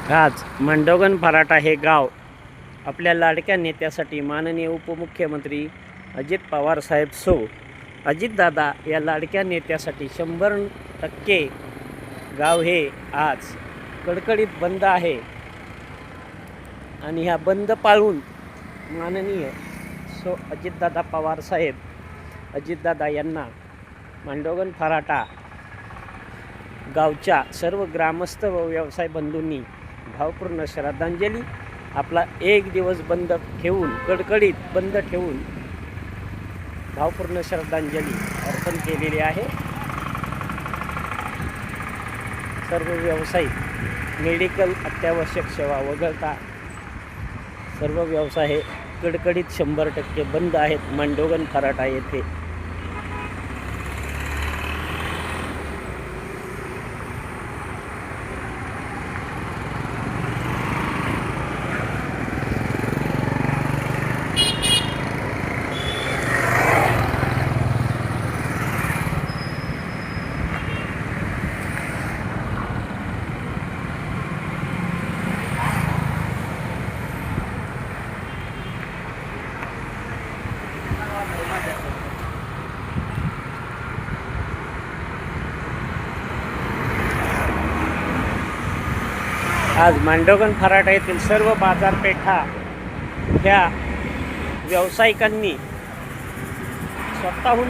आज मांडवगण फराटा हे गाव आपल्या लाडक्या नेत्यासाठी माननीय उपमुख्यमंत्री अजित पवार साहेब अजितदादा या लाडक्या नेत्यासाठी 100% गाव हे आज कडकडीत बंद आहे आणि ह्या बंद पाळून माननीय अजितदादा पवार साहेब अजितदादा यांना मांडवगण फराटा गावच्या सर्व ग्रामस्थ व व्यवसाय बंधूंनी भावपूर्ण श्रद्धांजली आपला एक दिवस बंद ठेवून कडकडीत बंद ठेवून भावपूर्ण श्रद्धांजली अर्पण केलेली आहे। सर्व व्यावसायिक मेडिकल अत्यावश्यक सेवा वगळता सर्व व्यवसाय हे कडकडीत 100% बंद आहेत मांडवगण फराटा येथे। आज मांडवगण फराटा येथील सर्व बाजारपेठा ह्या व्यावसायिकांनी स्वतःहून